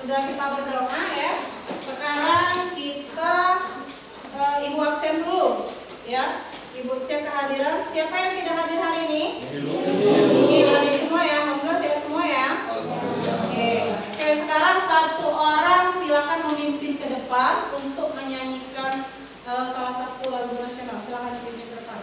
Sudah kita berdoa ya. Sekarang kita Ibu absen dulu ya. Ibu cek kehadiran. Siapa yang tidak hadir hari ini? Ini hadir semua ya. Alhamdulillah sehat semua ya. Oke, sekarang satu orang silakan memimpin ke depan untuk menyanyikan salah satu lagu nasional. Silakan memimpin ke depan.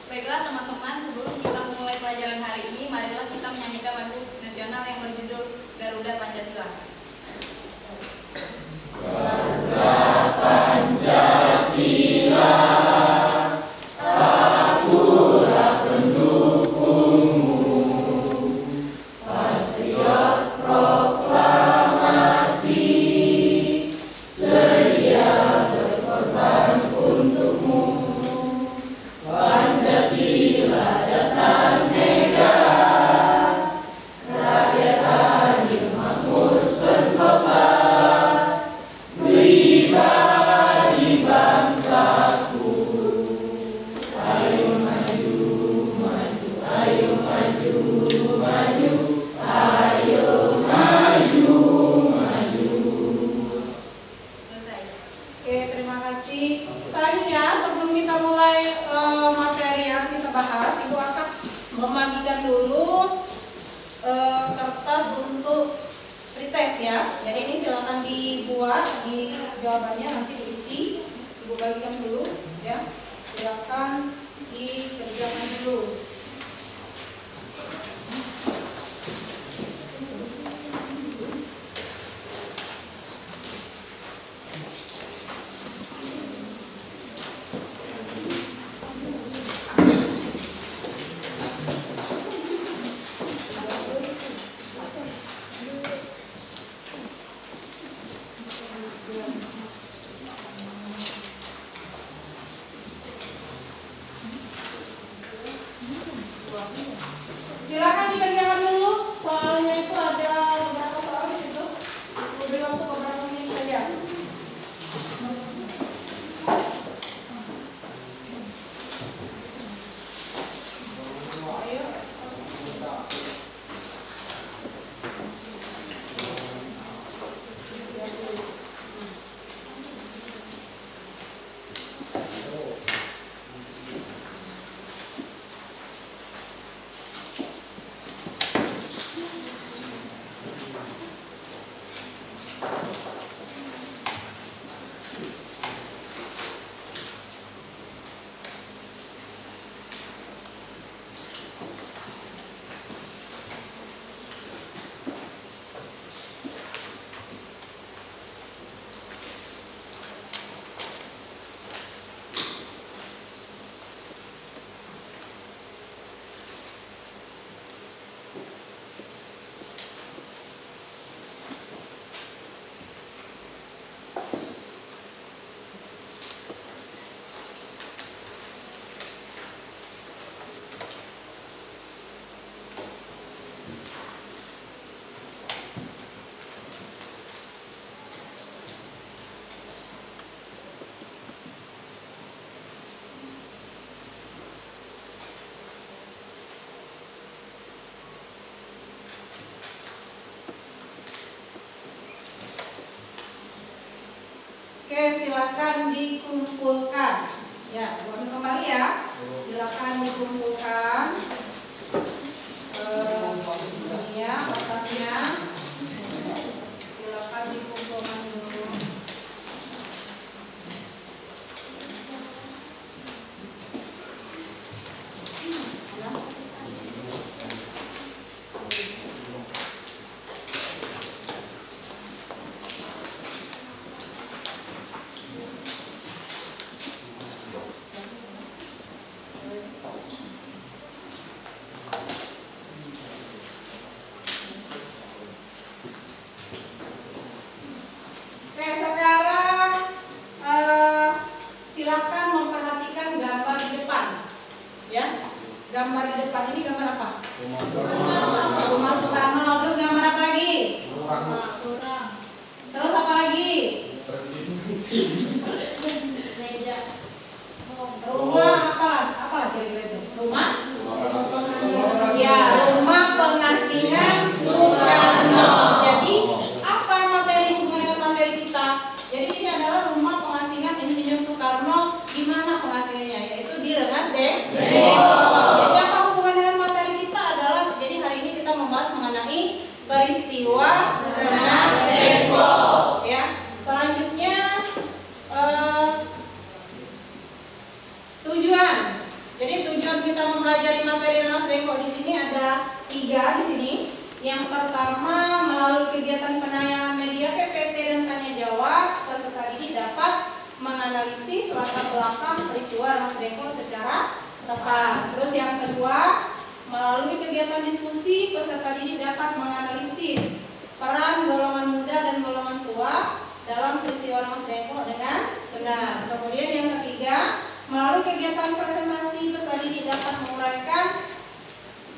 Baiklah teman-teman, sebelum kita memulai pelajaran hari ini, marilah kita menyanyikan lagu nasional yang berjudul Garuda Pancasila. Garuda Pancasila, akulah pendukungmu, patriot proklamasi, sedia berkorban untukmu. Pancasila dasar negara, rakyat adil makmur sentosa, pribadi bangsaku. Ayo maju, maju, ayo maju, maju, ayo maju, maju. Selesai. Oke, terima kasih. Selanjutnya sebelum kita mulai materi yang kita bahas, Ibu akan membagikan dulu kertas untuk pretest ya. Jadi ini silakan dibuat, di jawabannya nanti diisi. Ibu bagikan dulu ya. Silakan dikerjakan dulu. Silakan dikerjakan dulu. Soalnya itu ada beberapa soal di situ. Beri waktu beberapa menit saja. Oke, silakan dikumpulkan. Ya, buat kembali ya. Silakan dikumpulkan. Gambar di depan ini gambar apa? Rumah Soekarno. Terus gambar apa lagi? Terus apa lagi? Rumah apa kira-kira itu? Rumah? Ya, rumah pengasingan Soekarno. Jadi apa materi hubungan dengan materi kita? Jadi ini adalah rumah pengasingan Insinyur Soekarno. Di mana pengasingannya? Yaitu di Rengas Dengklok. Jadi apa hubungan dengan materi kita adalah, jadi hari ini kita membahas mengenai peristiwa Rengas Dengklok. Ya, selanjutnya tujuan. Jadi tujuan kita mempelajari materi Rengas Dengklok di sini ada 3 di sini. Yang pertama, melalui kegiatan penayangan media PPT dan tanya jawab, peserta didik dapat menganalisis latar belakang peristiwa Rengas Dengklok secara tepat. Terus yang kedua, melalui kegiatan diskusi, peserta didik dapat menganalisis peran golongan muda dan golongan tua dalam peristiwa Rengas Dengklok dengan benar. Kemudian yang ketiga, melalui kegiatan presentasi, peserta didik dapat menguraikan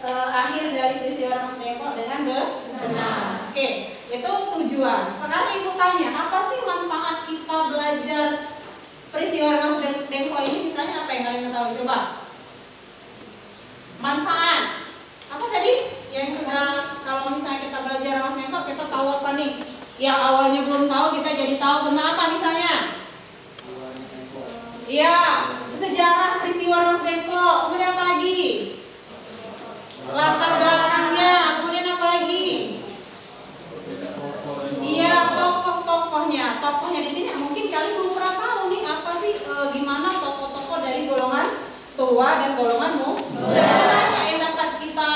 akhir dari peristiwa Rengas Dengklok dengan benar. Oke, itu tujuan. Sekarang ibu tanya, apa sih manfaat kita belajar peristiwa Rengas Dengklok ini? Misalnya apa yang kalian ketahui? Coba. Manfaat. Apa tadi? Yang sudah, kalau misalnya kita belajar Rengas Dengklok, kita tahu apa nih? Yang awalnya belum tahu, kita jadi tahu tentang apa misalnya? Iya, sejarah peristiwa Rengas Dengklok. Kemudian apa lagi? Latar belakangnya. Kemudian apa lagi? Iya, tokoh-tokohnya. Tokohnya di sini mungkin kalian belum pernah tahu nih apa sih gimana tokoh-tokoh dari golongan tua dan golongan muda. Banyak yang dapat kita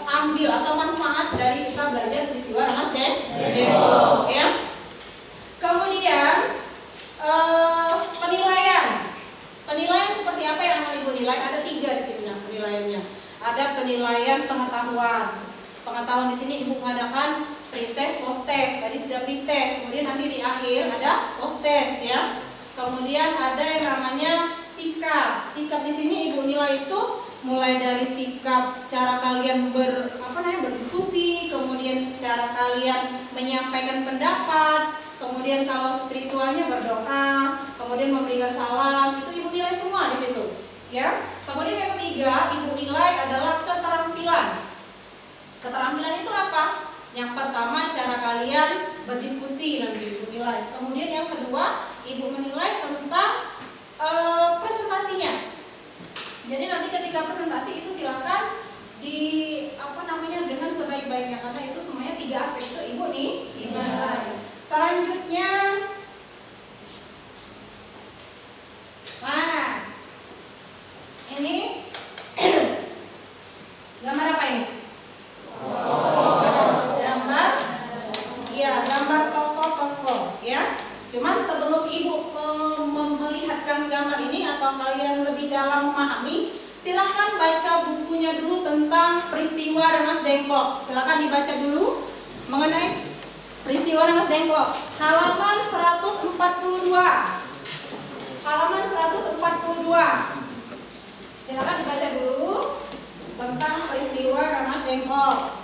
ambil atau manfaat dari kita belajar peristiwa Rengas Dengklok. Ya. Kemudian penilaian. Penilaian seperti apa yang akan ibu nilai? Ada 3 di sini penilaiannya. Ada penilaian pengetahuan. Pengetahuan di sini ibu mengadakan pretest, post-test. Tadi sudah pretest. Kemudian nanti di akhir ada post-test ya. Kemudian ada yang namanya sikap. Sikap di sini ibu nilai itu mulai dari sikap cara kalian berdiskusi, kemudian cara kalian menyampaikan pendapat, kemudian kalau spiritualnya berdoa, kemudian memberikan salam, itu ibu nilai semua di situ. Ya. Kemudian yang ketiga, ibu nilai adalah keterampilan. Keterampilan itu apa? Yang pertama, cara kalian berdiskusi nanti ibu nilai. Kemudian yang kedua, ibu menilai tentang presentasinya. Jadi nanti ketika presentasi itu silakan dengan sebaik-baiknya, karena itu semuanya 3 aspek itu ibu nilai. Selanjutnya, nah ini gambar apa ini? Gambar tokoh-tokoh ya. Cuman sebelum ibu melihatkan gambar ini atau kalian lebih dalam memahami, silakan baca bukunya dulu tentang peristiwa Rengas Dengklok. Silakan dibaca dulu mengenai peristiwa Rengas Dengklok. Halaman 142. Halaman 142. Silakan dibaca dulu tentang peristiwa Rengas Dengklok.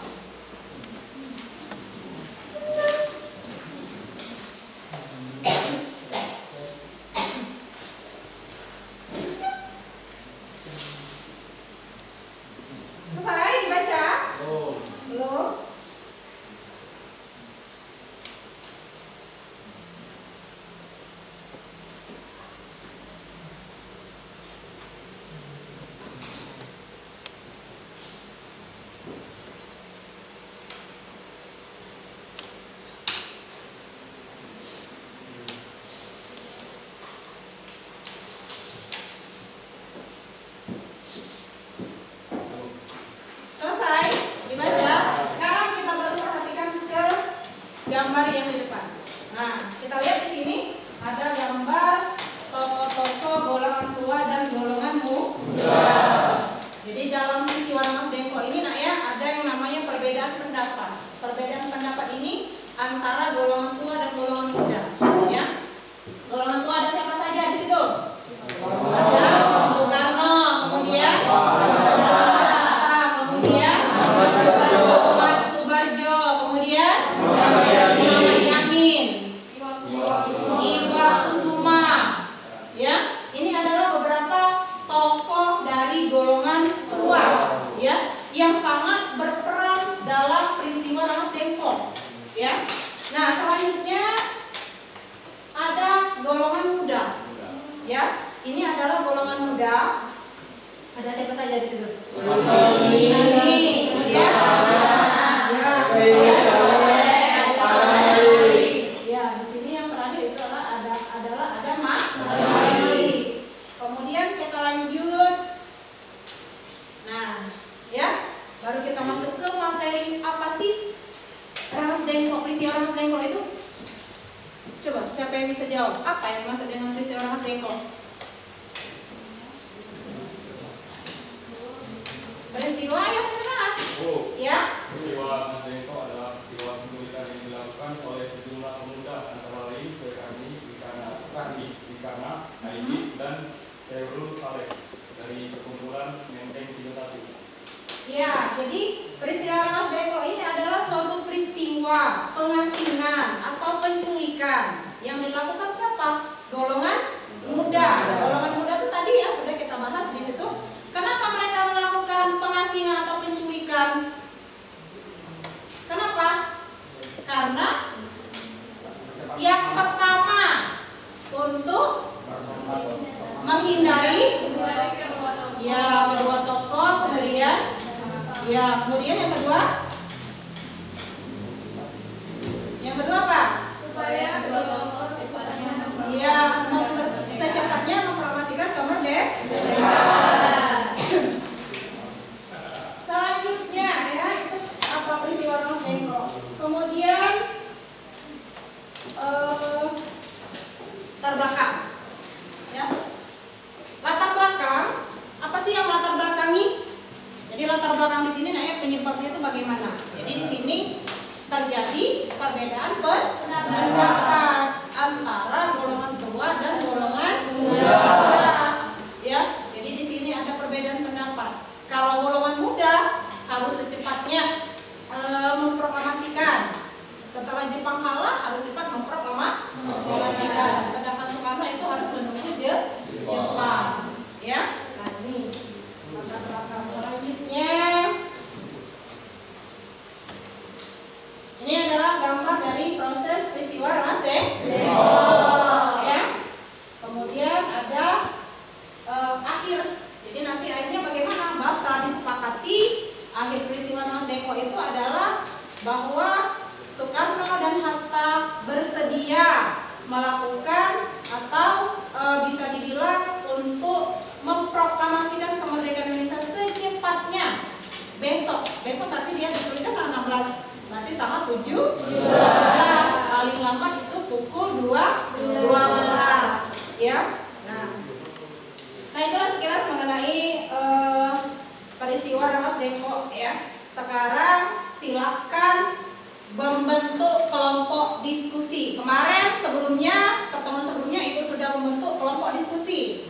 Selesai dibaca? Belum? Gambar yang di depan. Nah, kita lihat di sini ada gambar tokoh-tokoh golongan tua dan golongan muda. Jadi dalam peristiwa Rengas Dengklok ini nak ya, ada yang namanya perbedaan pendapat. Perbedaan pendapat ini antara golongan tua dan golongan muda. Ya, golongan tua ada siapa saja di situ? Ada Soekarno, kemudian yang sangat berperan dalam peristiwa Rengas Dengklok, ya. Nah, selanjutnya ada golongan muda, ya. Ini adalah golongan muda. Ada siapa saja di situ? Ini, ya. Ya, di sini yang terakhir itu adalah ada Mas. Kemudian kita lanjut. Nah, ya, baru kita masuk ke materi apa sih Rengas Dengklok, peristiwa Rengas Dengklok itu? Coba, siapa yang bisa jawab? Apa yang dimaksud dengan peristiwa Rengas Dengklok? Peristiwa yang benar, ya? Peristiwa Rengas Dengklok adalah peristiwa penculikan yang dilakukan oleh sejumlah pemuda antara lain Soekarni, Ikana, Aidi, dan Syahrul Saleh dari perkumpulan Menteng 31. Ya, jadi peristiwa Rengas Dengklok ini adalah suatu peristiwa pengasingan atau penculikan yang dilakukan siapa? Golongan muda. Golongan muda itu tadi ya sudah kita bahas di situ. Kenapa mereka melakukan pengasingan atau penculikan? Kenapa? Karena yang pertama untuk menghindari ya kedua tokoh, kemudian yang kedua apa? Supaya kedua tokoh Ya, secepatnya mempromosikan kemerdekaan. Selanjutnya ya itu apa peristiwa Rengas Dengklok. Kemudian latar belakang, ya. Latar belakang apa sih yang latar belakangi? Jadi latar belakang di sini nanya penyebabnya itu bagaimana. Jadi di sini terjadi perbedaan pendapat antara golongan tua dan golongan muda. Ya, jadi di sini ada perbedaan pendapat. Kalau golongan muda harus secepatnya memproklamasikan. Setelah Jepang kalah harus cepat memproklamasikan. Sedangkan Soekarno itu harus menunggu Jepang. Ya, nah ini latar belakang selanjutnya. Ini adalah gambar dari proses peristiwa Rengas Dengklok, ya. Kemudian ada akhir. Jadi nanti akhirnya bagaimana? Bahwa setelah disepakati akhir peristiwa Rengas Dengklok itu adalah bahwa Soekarno dan Hatta bersedia melakukan atau bisa dibilang untuk memproklamasikan kemerdekaan Indonesia secepatnya. Besok berarti dia dituliskan tanggal 16. Berarti tanggal 17 paling lambat itu pukul 12 ya. Nah itulah sekilas mengenai peristiwa Rengas Dengklok ya. Sekarang silahkan membentuk kelompok diskusi. Kemarin pertemuan sebelumnya Ibu sudah membentuk kelompok diskusi.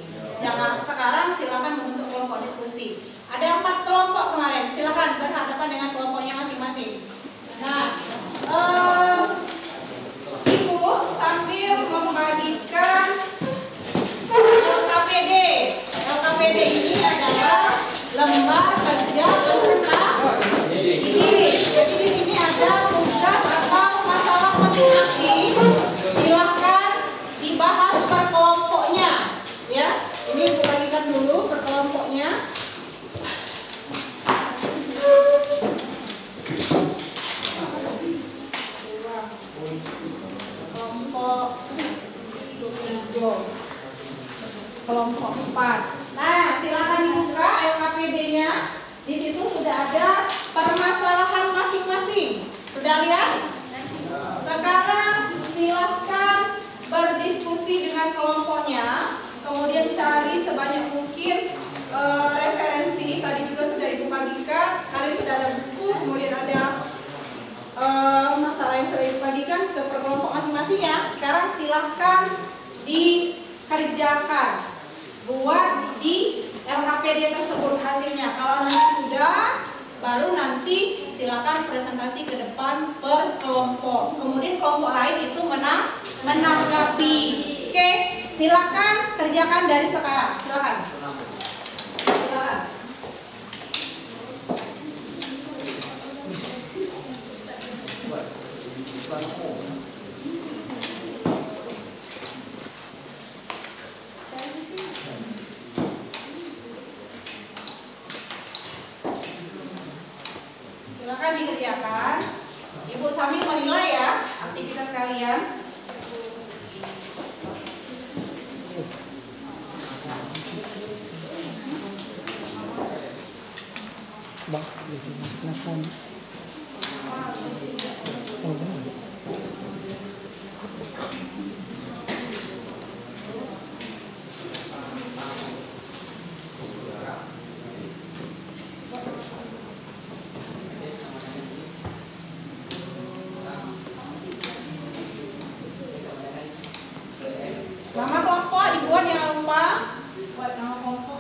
Sekarang silahkan membentuk kelompok diskusi. Ada 4 kelompok kemarin. Silahkan berhadapan dengan kelompoknya masing-masing. Nah, Ibu sambil membagikan LKPD. LKPD ini adalah lembar kerja peserta didik. Jadi di sini ada tugas atau masalah masing-masing. Silakan dibahas per kelompoknya, ya. Ini Ibu bagikan dulu per kelompoknya. Kelompok 4. Nah, silakan dibuka LKPD-nya. Di situ sudah ada permasalahan masing-masing. Sudah lihat? Sekarang silakan berdiskusi dengan kelompoknya. Kemudian cari sebanyak mungkin referensi. Tadi juga sudah Ibu bagikan. Kalian sudah ada buku. Kemudian ada masalah yang sudah Ibu bagikan ke per kelompok masing-masing ya. Sekarang silahkan dikerjakan. Buat di LKPD tersebut hasilnya. Kalau nanti sudah, baru nanti silakan presentasi ke depan per kelompok. Kemudian kelompok lain itu menanggapi. Oke, silakan kerjakan dari sekarang. Silakan. Silakan dikerjakan. Ibu sambil menilai ya aktivitas kalian. Nama kelompok dibuat, jangan lupa buat nama kelompok.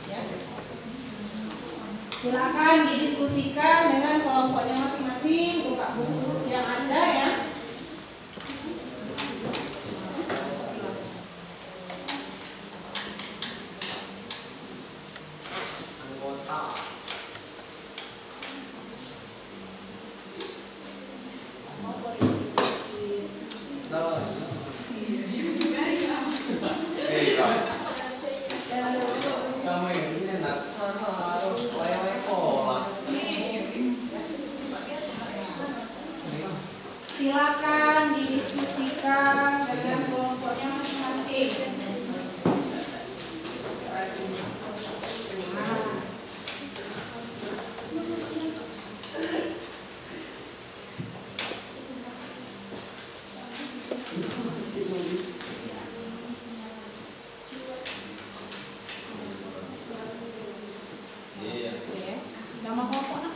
Ya. Silakan didiskusikan dengan kelompoknya masing-masing. Buka buku yang ada ya. Silakan didiskusikan dengan kelompoknya masing-masing. Oke. Nama kelompoknya?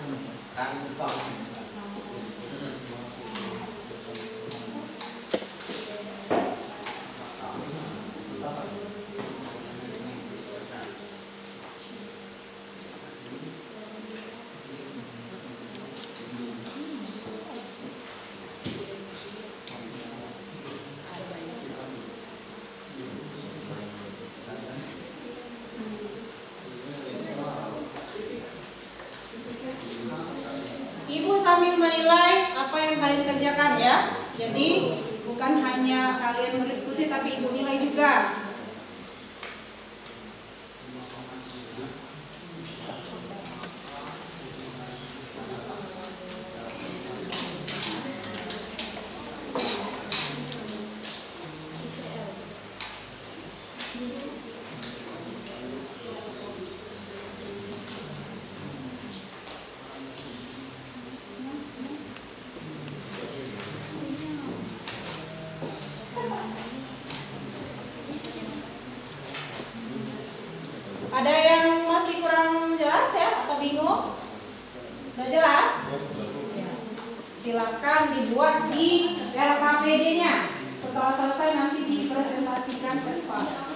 Ibu sambil menilai apa yang kalian kerjakan ya. Jadi bukan hanya kalian berdiskusi tapi ibu nilai juga. Ada yang masih kurang jelas ya atau bingung? Sudah jelas? Silakan dibuat di LKPD-nya. Setelah selesai nanti dipresentasikan ke depan.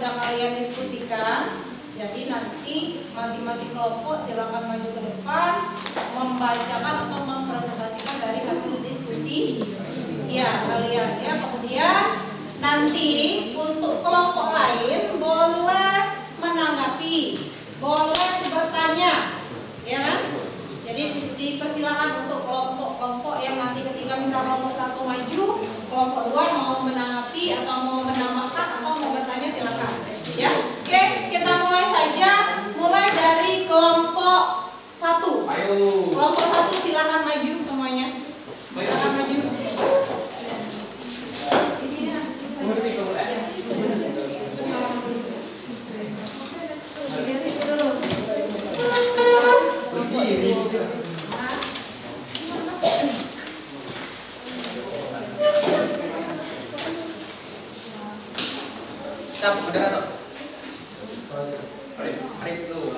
sudah kalian diskusikan, jadi nanti masing-masing kelompok silakan maju ke depan membacakan atau mempresentasikan dari hasil diskusi ya kalian ya. Kemudian nanti untuk kelompok lain boleh menanggapi, boleh bertanya, ya kan? Jadi dipersilakan untuk kelompok-kelompok yang nanti ketika misal kelompok 1 maju, kelompok 2 mau menanggapi atau mau menambahkan atau mau bertanya silakan. Ya, oke, kita mulai saja. Mulai dari kelompok 1. Ayo. Kelompok 1 silakan maju semuanya. Silakan maju. Di sini. Siap, moderator. Arif dulu.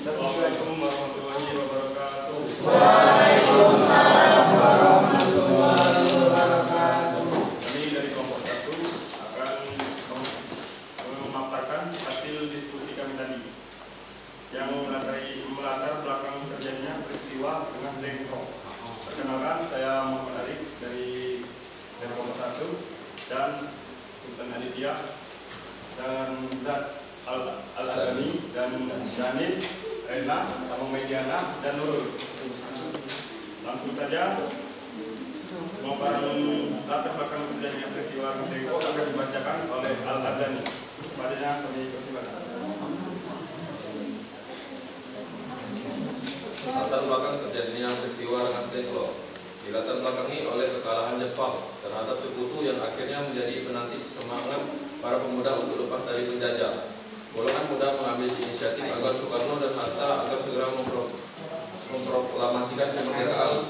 Assalamualaikum warahmatullahi wabarakatuh. Waalaikumsalam warahmatullahi wabarakatuh. Kami dari kelompok 1 akan memaparkan hasil diskusi kami tadi yang melatar belakang terjadinya peristiwa dengan Lengkong. Perkenalkan, saya Muhammad Arif dari kelompok 1 dan Sultan Aditya dan Zat Al-Adani dan Janil, Rena, sama Mediana dan Nurul. Langsung saja memaparkan latar belakang terjadinya peristiwa Lengkong akan dibacakan oleh Al-Adani. Padanya kami persilakan. Latar belakang terjadinya peristiwa Rengas Dengklok dilatar belakangi oleh kekalahan Jepang terhadap sekutu yang akhirnya menjadi penanti semangat para pemuda untuk lepas dari penjajah. Golongan muda mengambil inisiatif agar Soekarno dan Hatta agar segera memproklamasikan kemerdekaan.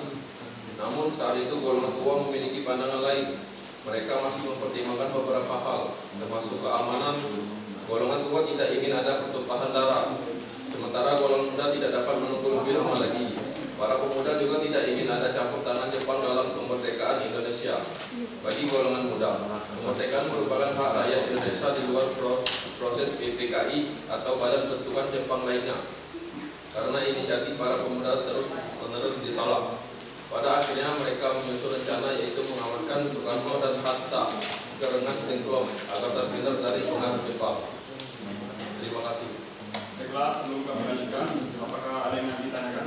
Namun saat itu golongan tua memiliki pandangan lain. Mereka masih mempertimbangkan beberapa hal, termasuk keamanan. Golongan tua tidak ingin ada pertumpahan darah. Sementara golongan muda tidak dapat menukul Birma lagi. Para pemuda juga tidak ingin ada campur tangan Jepang dalam kemerdekaan Indonesia. Bagi golongan muda, kemerdekaan merupakan hak rakyat Indonesia di luar proses PPKI atau badan bentukan Jepang lainnya. Karena inisiatif para pemuda terus-menerus ditolak. Pada akhirnya mereka menyusun rencana yaitu mengamankan Soekarno dan Hatta ke Rengas Dengklok agar terhindar dari pengaruh Jepang. Terima kasih. Baiklah, sebelum kami lanjutkan, apakah ada yang ditanyakan?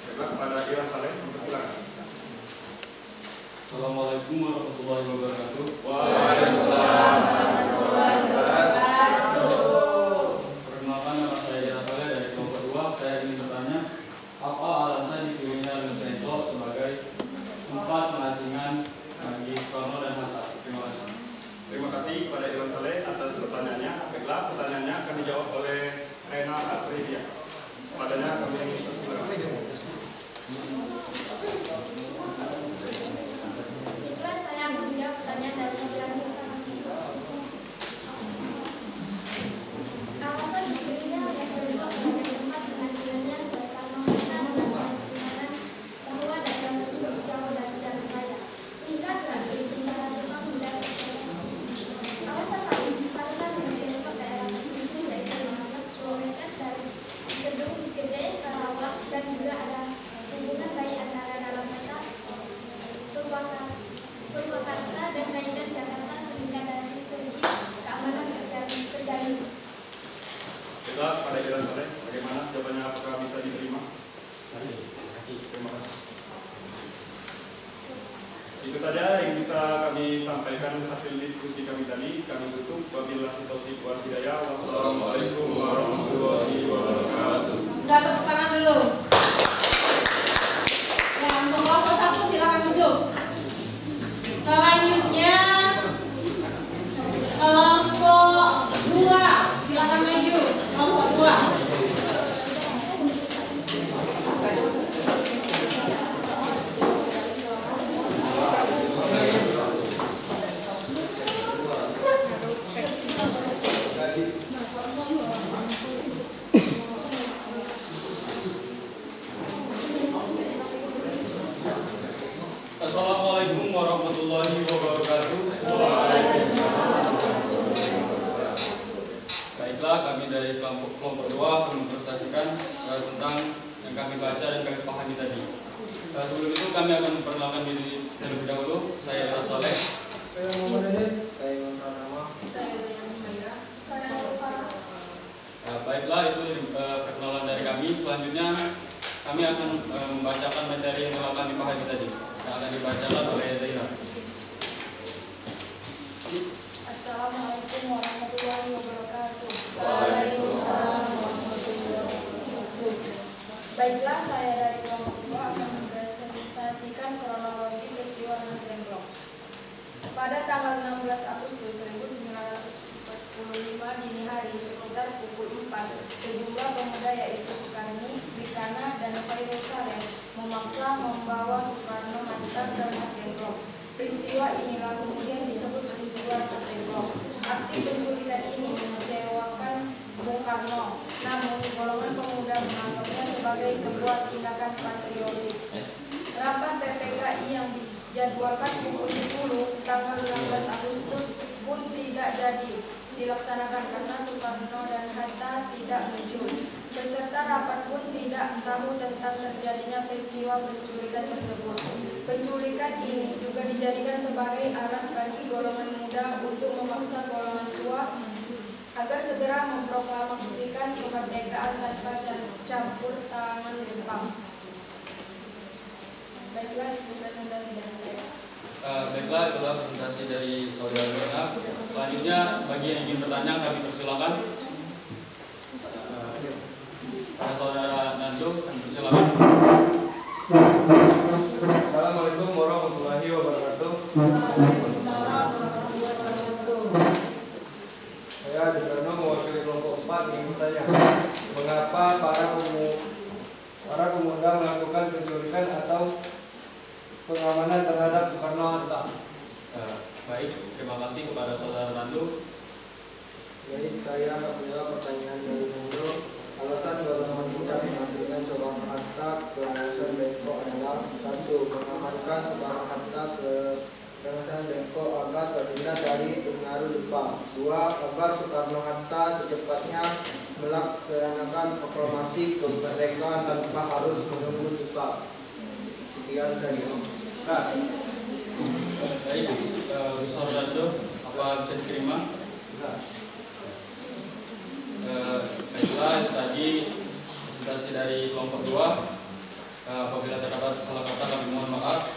Baiklah, kepada Iwan Saleh, silakan. Assalamualaikum warahmatullahi wabarakatuh. Waalaikumsalam warahmatullahi wabarakatuh. Perkenalkan, nama saya Iwan Saleh dari kelompok 2. Saya ingin bertanya, apa alasan dipilihnya Rengas Dengklok sebagai tempat pengasingan bagi Soekarno dan Hatta? Terima kasih. Terima kasih kepada Iwan Saleh atas pertanyaannya. Baiklah, pertanyaannya akan dijawab oleh Rena Aprilia. Padanya kami persilakan. Baiklah, saya akan menjawab pertanyaan dari Hadiran Sultan. Alasan dipilihnya Rengas Dengklok sebagai tempat pengasingannya Soekarno Hatta dengan pertimbangan bahwa daerah tersebut jauh dari jalan raya, sehingga gerak pemerintahan Jepang mudah terdeteksi. Alasan lain karena Rengas Dengklok daerah terpencil yaitu 15 km dari Gedung Gede, Karawang, dan juga ada hubungan baik antara dalam kota Purwakarta dan Medan Jakarta sehingga dari segi keamanan terjamin. Baiklah, kepada Iwan Saleh, bagaimana jawabannya, apakah bisa diterima? Terima kasih. Terima kasih. Itu saja yang bisa kami sampaikan hasil diskusi kami tadi. Kami tutup. Wabillahi taufiq wal hidayah. Wassalamualaikum warahmatullahi wabarakatuh. Udah, tepuk tangan dulu. Ya, untuk kelompok 1 silakan duduk. Selanjutnya kelompok 2 silakan maju. Kelompok 2. Assalamualaikum warahmatullahi wabarakatuh. kami akan memperkenalkan diri terlebih dahulu. Saya Ira Soleh. Saya Muhammad Adit. Saya Imam Pranama. Saya Zainal Humaira. Saya Alfa. Baiklah, itu perkenalan dari kami. Selanjutnya kami akan membacakan materi yang telah kami pahami tadi. Yang akan dibacakan oleh Zaira. Assalamualaikum warahmatullahi wabarakatuh. Waalaikumsalam warahmatullahi wabarakatuh. Baiklah, saya dari kelompok 2 akan mempresentasikan kronologi peristiwa Nasi Demplok. Pada tanggal 16 Agustus 1945 dini hari sekitar pukul 4, sejumlah pemuda yaitu Sukarni, Bikana, dan Khairul Saleh memaksa membawa Soekarno Hatta ke Nasi Demplok. Peristiwa inilah kemudian disebut peristiwa Nasi Demplok. Aksi penculikan ini mengecewakan Bung Karno, namun golongan pemuda menganggapnya sebagai sebuah tindakan patriotik. Rapat PPKI yang dijadwalkan pukul 10 tanggal 16 Agustus pun tidak jadi dilaksanakan karena Soekarno dan Hatta tidak muncul. Peserta rapat pun tidak tahu tentang terjadinya peristiwa penculikan tersebut. Penculikan ini juga dijadikan sebagai alat bagi golongan muda untuk memaksa golongan tua agar segera memproklamasikan kemerdekaan tanpa campur tangan Jepang. Baiklah, itu presentasi dari saya. Baiklah, itulah presentasi dari saudara Zaira. Selanjutnya, bagi yang ingin bertanya, kami persilakan. Saudara Nandu, kami persilakan. Assalamualaikum warahmatullahi wabarakatuh. Waalaikumsalam warahmatullahi wabarakatuh. Saya Desrano mewakili kelompok 4 ingin bertanya, mengapa para pemuda melakukan penculikan atau pengamanan terhadap Soekarno Hatta? Baik, terima kasih kepada saudara Nandu. Baik, saya akan menjawab pertanyaan dari Nandu. Alasan golongan muda menghasilkan Soekarno Hatta ke Yayasan Bengko adalah: 1. Mengamankan Soekarno Hatta ke Yayasan Bengko agar terhindar dari pengaruh Jepang. 2. Agar Soekarno Hatta secepatnya melaksanakan proklamasi kemerdekaan tanpa harus menunggu Jepang. Sekian saja. Baik, Ustaz Nandu, apa bisa diterima? Baiklah, itu tadi presentasi dari kelompok 2. Apabila terdapat salah kata kami mohon maaf.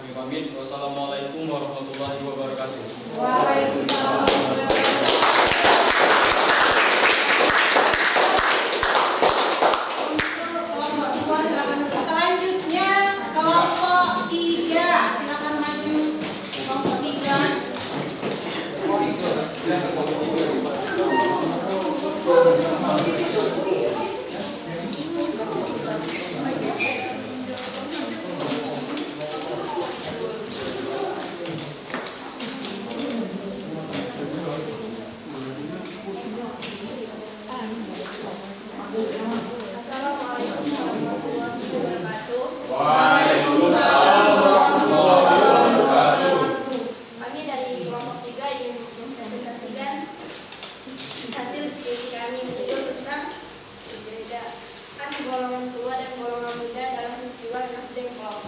Kami pamit. Wassalamualaikum warahmatullahi wabarakatuh. Waalaikumsalam warahmatullahi wabarakatuh. Selanjutnya kelompok 3, silakan maju kelompok 3. Assalamualaikum warahmatullahi wabarakatuh. Waalaikumsalam warahmatullahi wabarakatuh. Kami dari kelompok 3 ingin mempresentasikan hasil diskusi kami menjudul tentang perbedaan golongan tua dan golongan muda dalam peristiwa Nasi Demplok.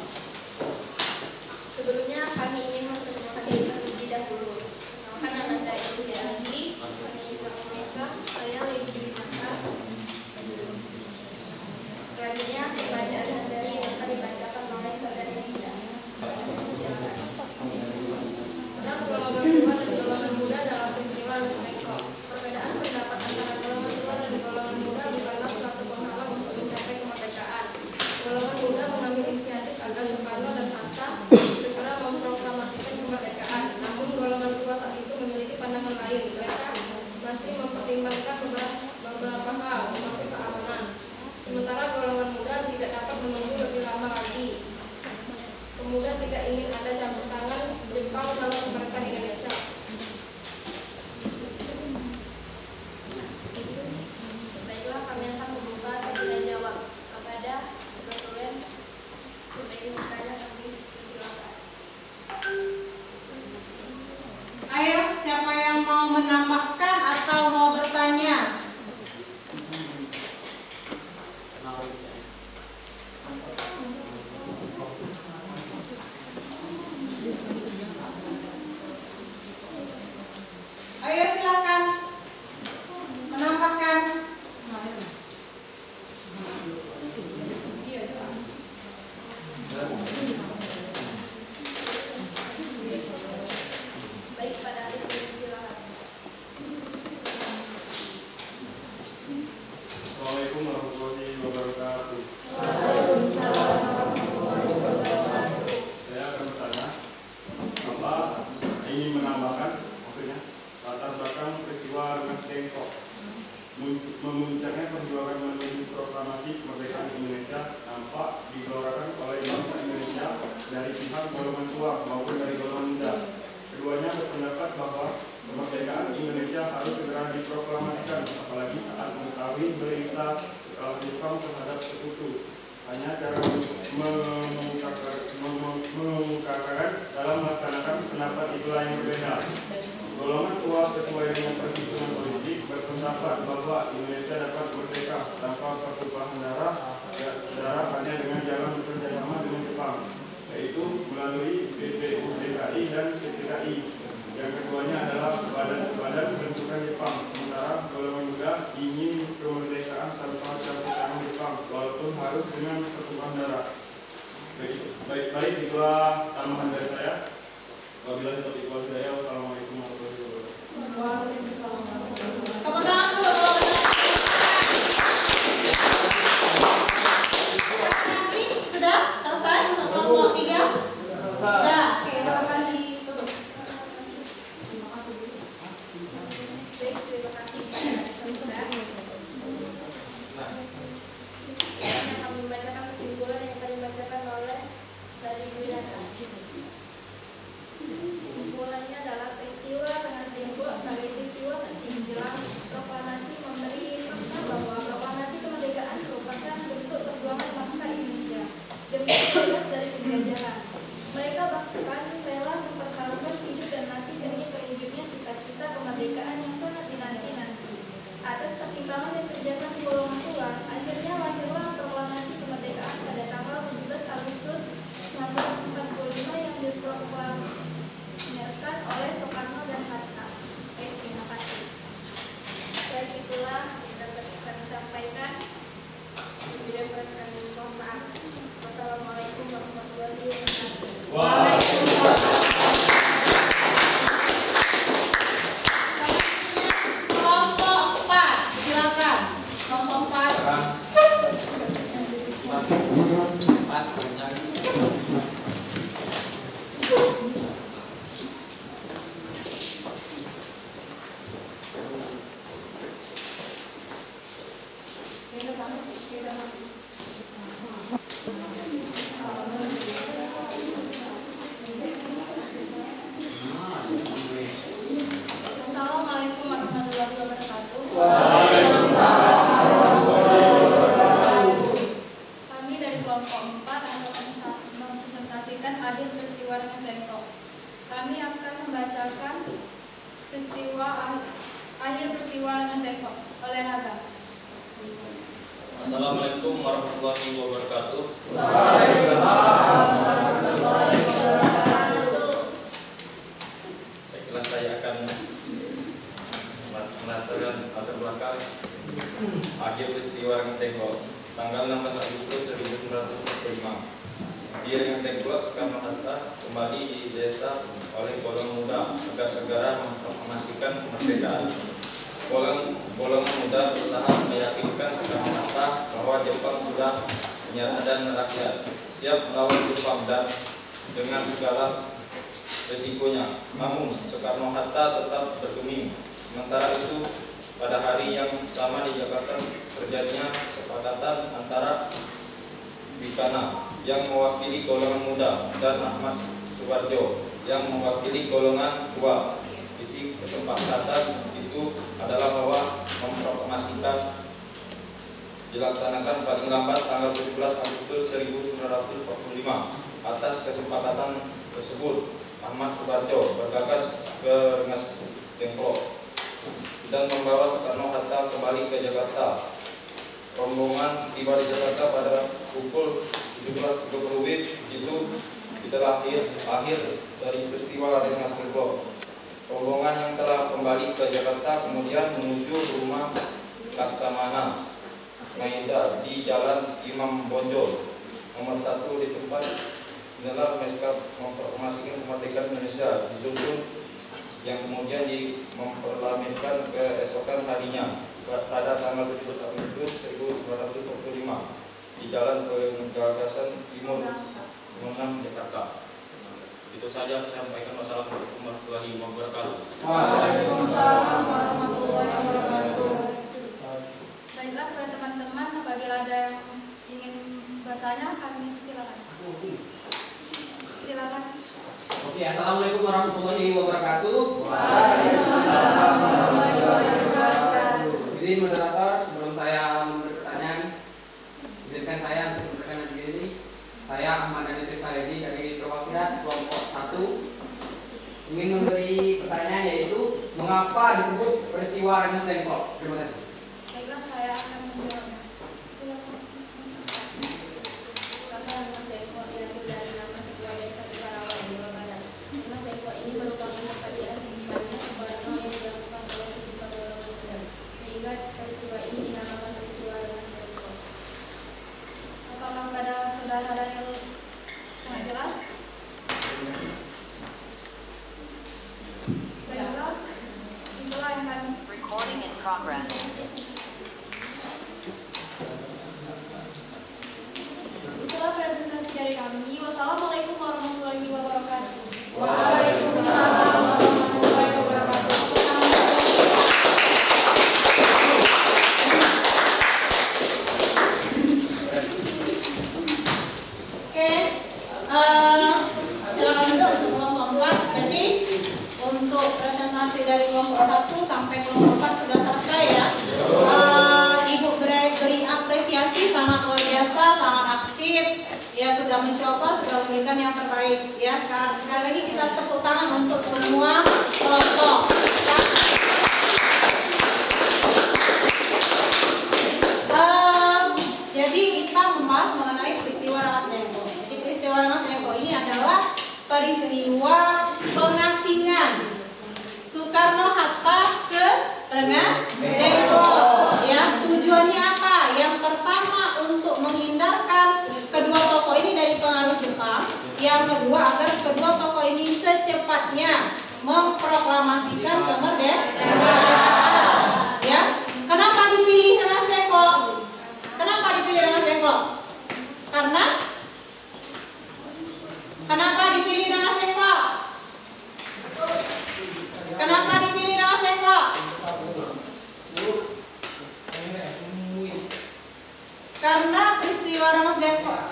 Sebelumnya kami ingin memperkenalkan diri terlebih dahulu. Nama saya Ibu Dewi, saya Lady Dimata. Selanjutnya pembacaan materi yang akan dibacakan oleh saudara Nisa. Silakan. Tentang golongan tua dan golongan muda dalam peristiwa Nasi Demplok. Perbedaan pendapat antara golongan tua dan golongan muda bukanlah suatu penghalang untuk mencapai kemerdekaan. Golongan muda mengambil inisiatif agar Soekarno dan Hatta segera memproklamasikan kemerdekaan. Namun golongan tua saat itu memiliki pandangan lain. Mereka masih mempertimbangkan beberapa hal, termasuk keamanan. Sementara golongan muda tidak dapat menunggu lebih lama lagi. Kemudian tidak ingin ada campur tangan Jepang dalam kemerdekaan Indonesia. Baiklah, kami akan membuka sesi tanya jawab kepada kebetulan sebagai bertanya kami silakan. Ayo, siapa yang mau menambahkan atau mau bertanya? Dengkok. Memuncaknya perjuangan menuju proklamasi kemerdekaan Indonesia nampak digelorakan oleh bangsa Indonesia dari pihak golongan tua maupun dari golongan muda. Keduanya berpendapat bahwa kemerdekaan Indonesia harus segera diproklamasikan, apalagi saat mengetahui berita kekalahan Jepang terhadap sekutu. Hanya cara mengungkapkan dalam melaksanakan pendapat itulah yang berbeda. Golongan tua sesuai dengan perhitungan politik berpendapat bahwa Indonesia dapat merdeka tanpa pertumpahan darah hanya dengan jalan bekerjasama dengan Jepang, yaitu melalui BPUDKI dan PTKI. Yang keduanya adalah badan bentukan Jepang. Sementara golongan muda ingin kemerdekaan tanpa campur Jepang, walaupun harus dengan pertumpahan darah. Baik itulah tambahan dari saya. Apabila tetap ikuti saya, wassalamualaikum warahmatullahi wabarakatuh. Tepuk tangan dulu kalau benar. Sudah selesai untuk kelompok 3? Sudah. Oke, silakan ditutup. Baik, terima kasih kepada Sandra. Yang kami membacakan kesimpulan yang akan dibacakan oleh dari Wirata. Kesimpulannya adalah peristiwa Rengas Dengklok sebagai peristiwa penting jelang proklamasi memberi makna bahwa proklamasi kemerdekaan merupakan bentuk perjuangan bangsa Indonesia demi bebas dari penjajahan. Mereka bahkan rela mempertaruhkan hidup dan mati demi terwujudnya cita-cita kemerdekaan yang sangat dinanti-nanti. Atas pertimbangan dan kerjasama golongan tua, akhirnya lahirlah proklamasi kemerdekaan pada tanggal 17 Agustus 1945 yang diproklamasikan oleh Soekarno dan Hatta. Baik, terima kasih. Baik, itulah yang dapat kami sampaikan. Bila kami mohon maaf. Wassalamualaikum warahmatullahi wabarakatuh. Kelompok 4, silakan. Kelompok 4. Assalamualaikum warahmatullahi wabarakatuh. Kami dari kelompok 4 akan mempresentasikan akhir peristiwa Rengas Dengklok. Kami akan membacakan akhir peristiwa Rengas Dengklok oleh Raga. Assalamualaikum warahmatullahi wabarakatuh. Baiklah, saya akan mengatakan latar belakang akhir peristiwa Rengas Dengklok tanggal 16 Agustus 1945. Di Rengas Dengklok, Soekarno-Hatta kembali di desa oleh golongan muda agar segera memastikan kemerdekaan. Golongan muda berusaha meyakinkan Soekarno-Hatta bahwa Jepang sudah menyerah dan rakyat siap melawan Jepang dan dengan segala resikonya. Namun Soekarno-Hatta tetap bergeming. Sementara itu, pada hari yang sama di Jakarta terjadinya kesepakatan antara Bikana yang mewakili golongan muda dan Ahmad Subarjo yang mewakili golongan tua. Isi kesepakatan itu adalah bahwa memproklamasikan dilaksanakan paling lambat tanggal 17 Agustus 1945. Atas kesepakatan tersebut, Ahmad Subarjo bergegas ke Rengas Dengklok dan membawa Soekarno-Hatta kembali ke Jakarta. Rombongan tiba di Jakarta pada pukul 17.30 WIB. Itu adalah akhir dari peristiwa Rengas Dengklok. Rombongan yang telah kembali ke Jakarta kemudian menuju rumah Laksamana Maeda di Jalan Imam Bonjol nomor 1 di tempat inilah Meskap memproklamasikan kemerdekaan Indonesia, disusun yang kemudian memperlaminkan keesokan harinya pada tanggal 17 Agustus 1945 di Jalan Penggagasan Timur 6 Jakarta. Itu saja saya sampaikan. Wassalamualaikum warahmatullahi wabarakatuh. Waalaikumsalam warahmatullahi wabarakatuh. Waalaikumsalam warahmatullahi wabarakatuh. Izin moderator, sebelum saya memberi pertanyaan, izinkan saya untuk memberikan diri. Saya Ahmad Dhani Farezi dari perwakilan kelompok 1 ingin memberi pertanyaan, yaitu mengapa disebut peristiwa Rengas Dengklok. Terima kasih. Baiklah, saya akan menjawabnya. Karena Rengas Dengklok diambil dari nama sebuah desa di Karawang, Jawa Barat. Rengas Dengklok ini merupakan pertanyaan sifatnya Soekarno yang dilakukan oleh Ibu Karyola Muda, sehingga peristiwa ini dinamakan peristiwa Rengas Dengklok. Apakah pada saudara Daniel sangat jelas? Baiklah, itulah yang kami. Recording in progress. Itulah presentasi dari kami. Wassalamualaikum warahmatullahi wabarakatuh. Waalaikumsalam warahmatullahi wabarakatuh. Oke, silakan dulu untuk kelompok 4. Jadi untuk presentasi dari kelompok 1 sampai kelompok 4 sudah selesai ya. Ibu beri apresiasi, sangat luar biasa, sangat aktif. Ya sudah mencoba, sudah memberikan yang terbaik. Ya sekali lagi kita tepuk tangan untuk semua kelompok. Jadi kita membahas mengenai peristiwa Rengas Dengklok. Jadi peristiwa Rengas Dengklok ini adalah peristiwa pengasingan Soekarno-Hatta ke Rengas Dengklok. Ya, tujuannya apa? Yang pertama untuk menghindarkan kedua tokoh ini dari pengaruh Jepang. Yang kedua agar kedua tokoh ini secepatnya memproklamasikan kemerdekaan. Ya, kenapa dipilih Rengas Dengklok? Kenapa dipilih Rengas Dengklok? Kenapa dipilih Rengas Dengklok? Kenapa dipilih Rengas Dengklok? Karena peristiwa Rengas Dengklok.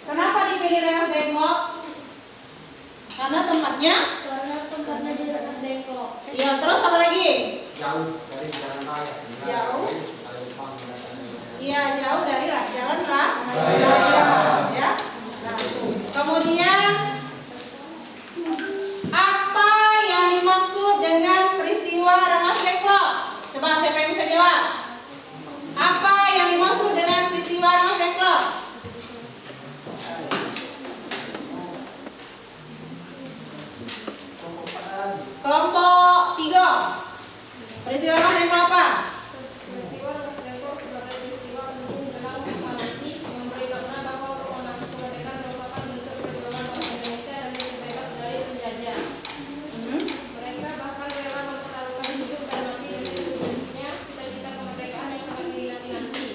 Kenapa dipilih Rengas Dengklok? Karena tempatnya? Karena di Rengas Dengklok. Iya, terus apa lagi? Jauh dari jalan raya. Jauh? Iya, jauh dari jalan raya. Ya. Nah, kemudian apa yang dimaksud dengan peristiwa Rengas Dengklok? Coba siapa yang bisa jawab? Apa yang dimaksud dengan peristiwa Rengas Dengklok? Kelompok 3. Peristiwa Rengas Dengklok apa? Peristiwa Rengas Dengklok sebagai peristiwa penting menjelang reformasi memberi makna bahwa proklamasi kemerdekaan merupakan bentuk perjuangan bangsa Indonesia dan bebas dari penjajah. Mereka bahkan rela mempertaruhkan hidup dan mati demi terwujudnya cita-cita kemerdekaan yang sangat dinanti-nanti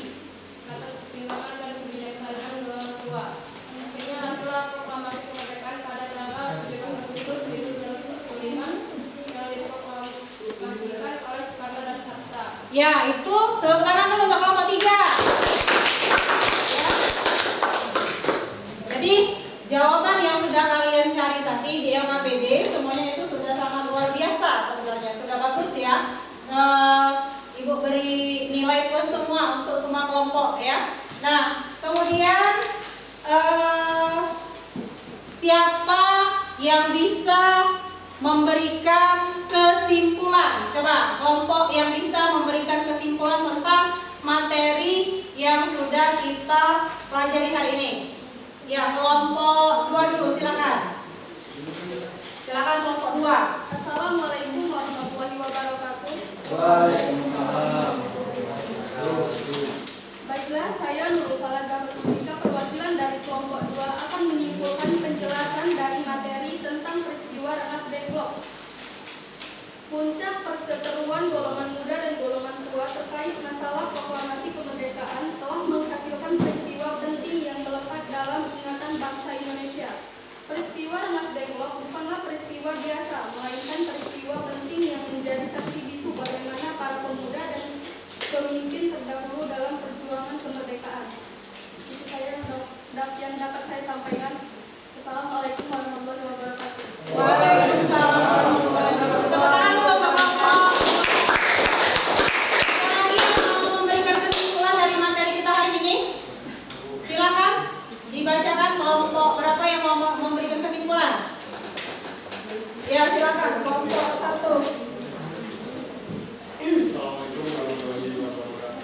atas pertimbangan dan kebijaksanaan golongan tua. Akhirnya lahirlah proklamasi kemerdekaan pada tanggal 17 Agustus 1945 yang diproklamasikan oleh Soekarno dan Hatta. Ya, itu tepuk tangan dulu untuk kelompok 3. Ya. Jadi jawaban yang sudah kalian cari tadi di LKPD semuanya itu sudah sangat luar biasa sebenarnya, sudah bagus ya. Ibu beri nilai plus semua untuk semua kelompok ya. Nah, kemudian siapa yang bisa memberikan kesimpulan? Coba kelompok yang bisa memberikan kesimpulan tentang materi yang sudah kita pelajari hari ini. Ya, kelompok 2 dulu, silakan. Silakan kelompok 2. Assalamualaikum warahmatullahi wabarakatuh. Waalaikumsalam. Baiklah, saya Nurul Falazah Bertusika, perwakilan dari kelompok 2 akan menyimpulkan penjelasan dari materi tentang peristiwa Rengas Dengklok. Puncak perseteruan golongan muda dan golongan tua terkait masalah proklamasi kemerdekaan telah menghasilkan peristiwa penting yang melekat dalam ingatan bangsa Indonesia. pemimpin terdahulu dalam perjuangan kemerdekaan. Itu saya yang dapat saya sampaikan. Assalamualaikum warahmatullahi wabarakatuh. Waalaikumsalam warahmatullahi wabarakatuh. Tepuk tangan dulu untuk kelompok. Ada lagi yang mau memberikan kesimpulan dari materi kita hari ini? Silakan dibacakan kelompok berapa yang mau memberikan kesimpulan. Ya, silakan kelompok 1. Assalamualaikum warahmatullahi wabarakatuh.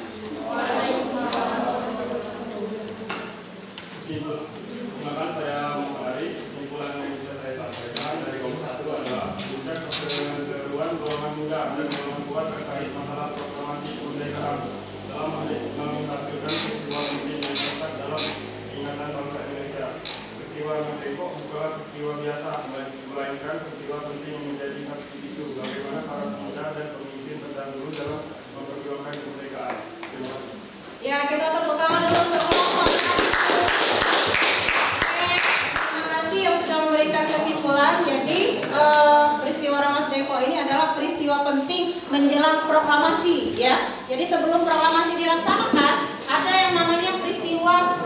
Silakan saya mengenai kesimpulan yang bisa saya sampaikan dari kelompok 1 adalah puncak keseruan golongan muda dan golongan kuat terkait masalah proklamasi kemerdekaan dalam menghasilkan peristiwa penting yang terletak dalam ingatan bangsa Indonesia. Peristiwa Merdeka bukanlah peristiwa biasa, melainkan peristiwa penting yang menjadi saksi bisu bagaimana para pemuda dan pemimpin terdahulu dalam memperjuangkan kemerdekaan. Terima kasih. Ya, kita tepuk tangan dulu untuk kelompok. Terima kasih yang sudah memberikan kesimpulan. Jadi peristiwa Ramas Deko ini adalah peristiwa penting menjelang proklamasi, ya. Jadi sebelum proklamasi dilaksanakan, ada yang namanya peristiwa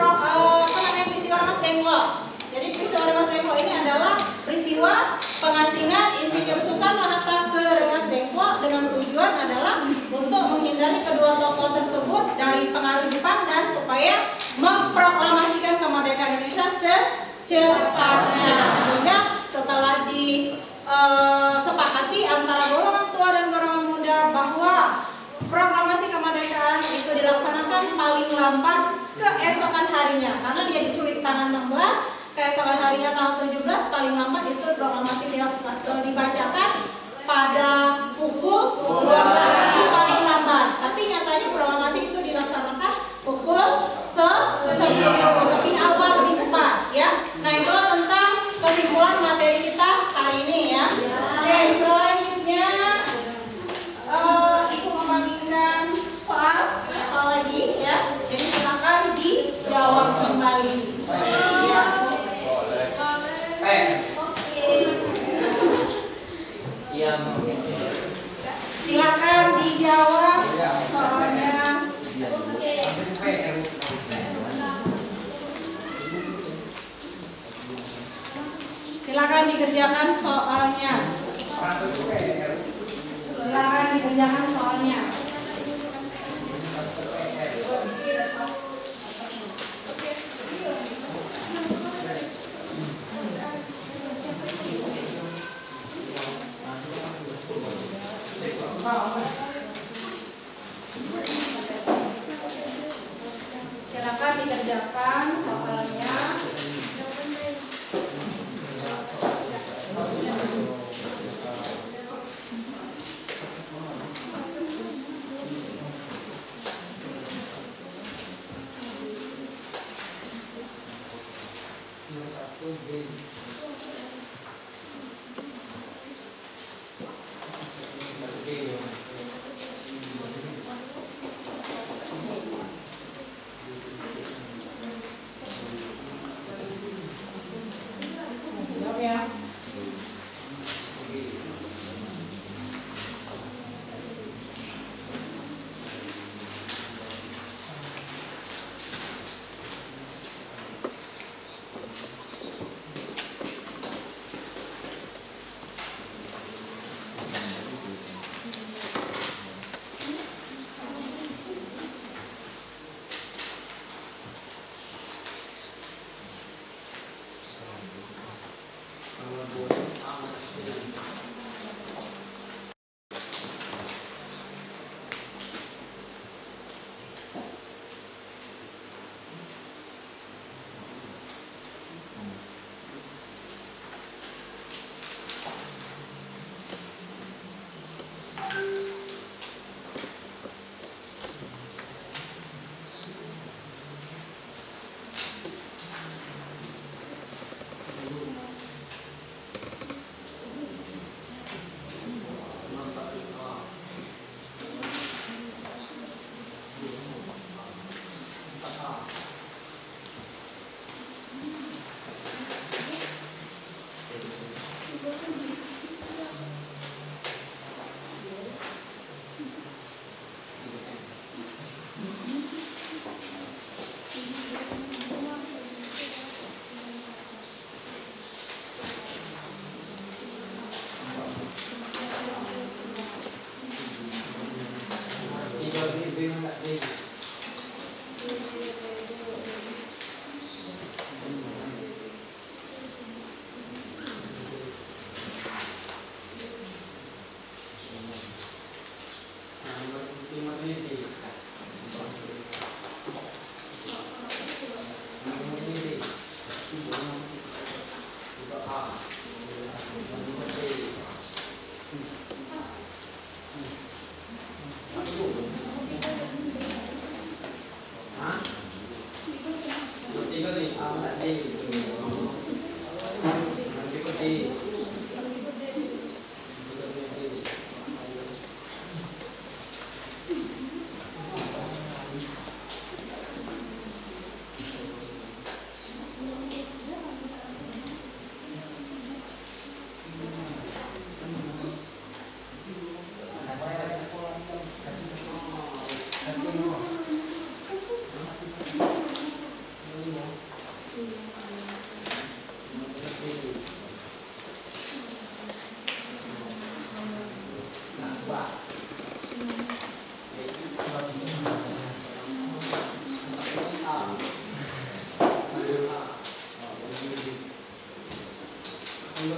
peristiwa Ramas Dengklok. Jadi peristiwa Ramas Dengklok ini adalah peristiwa pengasingan Insinyur Soekarno-Hatta ke Rengas Dengklok dengan tujuan adalah untuk menghindari kedua tokoh tersebut dari pengaruh Jepang dan supaya memproklamasikan kemerdekaan Indonesia secepatnya. Sehingga setelah disepakati antara golongan tua dan golongan muda bahwa proklamasi kemerdekaan itu dilaksanakan paling lambat keesokan harinya, karena dia diculik tanggal 16, keesokan harinya tanggal 17, paling lambat itu proklamasi dibacakan pada pukul 12 paling lambat. Tapi nyatanya proklamasi itu dilaksanakan pukul 10, lebih awal, lebih cepat, ya. Nah, itulah tentang kesimpulan materi kita hari ini, ya. Oke, selanjutnya Ibu membagikan soal lagi, ya. Jadi silakan dijawab kembali. Ya. Silakan dijawab soalnya. Silakan dikerjakan soalnya. Silakan dikerjakan soalnya. Silakan dikerjakan soalnya.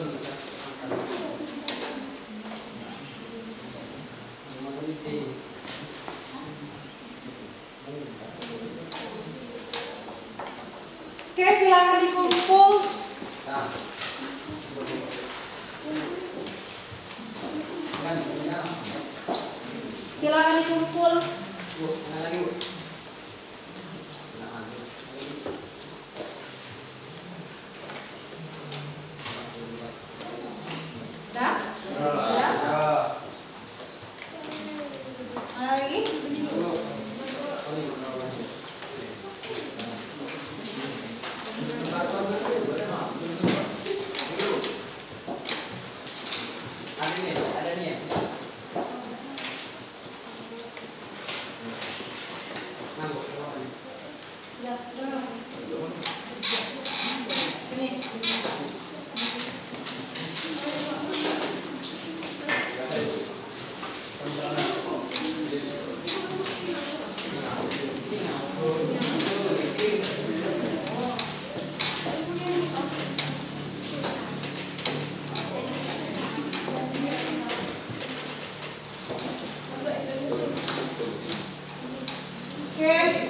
Oke, silakan dikumpul. Silakan dikumpul. Dah? Lagi? Ada nih ya. Ini. Oke,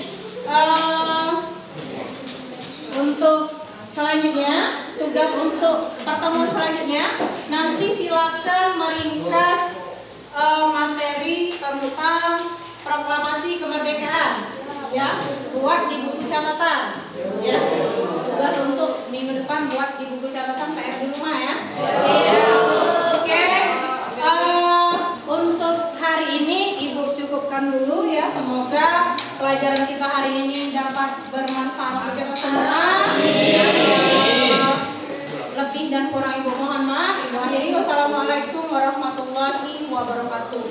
untuk selanjutnya, tugas untuk pertemuan selanjutnya, nanti silakan meringkas materi tentang proklamasi kemerdekaan, ya, buat di buku catatan, ya. Tugas untuk minggu depan buat di buku catatan PR di rumah, ya. Oke, untuk hari ini Ibu cukupkan dulu, ya. Semoga pelajaran kita hari ini dapat bermanfaat untuk kita semua. Lebih dan kurang Ibu mohon maaf. Ibu akhiri, wassalamualaikum warahmatullahi wabarakatuh.